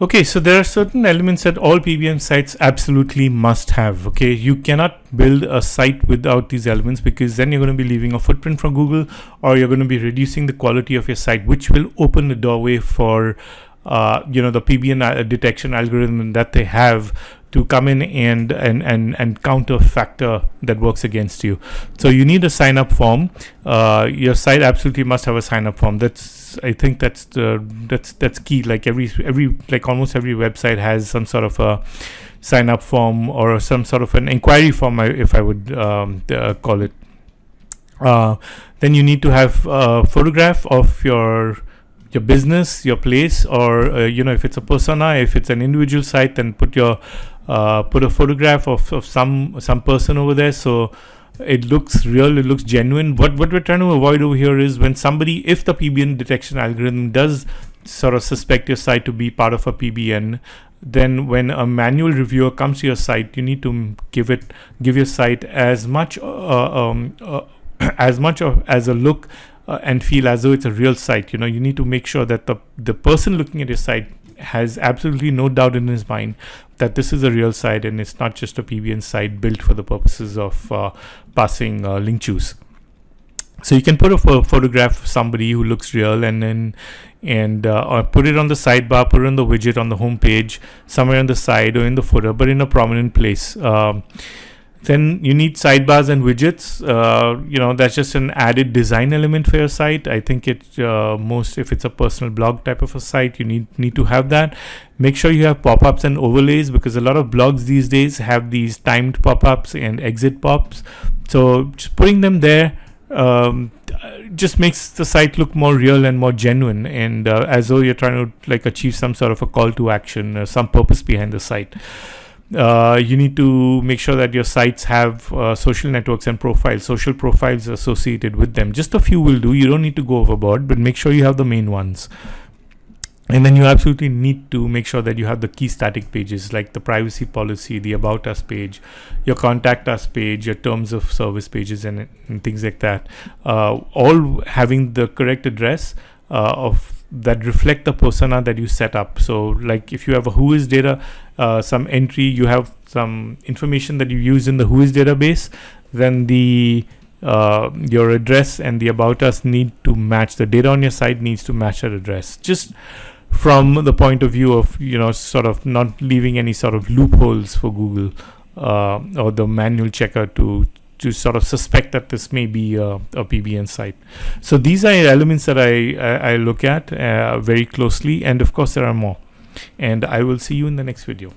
Okay, so there are certain elements that all PBN sites absolutely must have. Okay, you cannot build a site without these elements, because then you're going to be leaving a footprint for Google, or you're going to be reducing the quality of your site, which will open the doorway for the PBN detection algorithm that they have to come in and counter factor that works against you. So you need a sign up form. Your site absolutely must have a sign up form. I think that's key. Like almost every website has some sort of a sign up form or some sort of an inquiry form, if I would call it. Then you need to have a photograph of your business, your place, or if it's a persona, if it's an individual site, then put a photograph of some person over there, so it looks real, it looks genuine. What we're trying to avoid over here is when if the PBN detection algorithm does sort of suspect your site to be part of a PBN, then when a manual reviewer comes to your site, you need to give your site as much as a look and feel as though it's a real site. You need to make sure that the person looking at your site has absolutely no doubt in his mind that this is a real site and it's not just a PBN site built for the purposes of passing link juice. So you can put a photograph of somebody who looks real, and or put it on the sidebar, put it on the widget on the home page, somewhere on the side or in the footer, but in a prominent place. Then you need sidebars and widgets. That's just an added design element for your site. I think if it's a personal blog type of a site, you need to have that. Make sure you have pop-ups and overlays, because a lot of blogs these days have these timed pop-ups and exit pops. So just putting them there just makes the site look more real and more genuine, and as though you're trying to achieve some sort of a call to action, some purpose behind the site. You need to make sure that your sites have social networks and social profiles associated with them. Just a few will do. You don't need to go overboard, but make sure you have the main ones. And then you absolutely need to make sure that you have the key static pages, like the privacy policy, the about us page, your contact us page, your terms of service pages, and things like that. All having the correct address of that reflect the persona that you set up. So like if you have a whois data, some entry, you have some information that you use in the whois database, then your address and the about us need to match. The data on your site needs to match that address, just from the point of view of sort of not leaving any sort of loopholes for Google or the manual checker to sort of suspect that this may be a PBN site. So these are elements that I look at very closely, and of course there are more, and I will see you in the next video.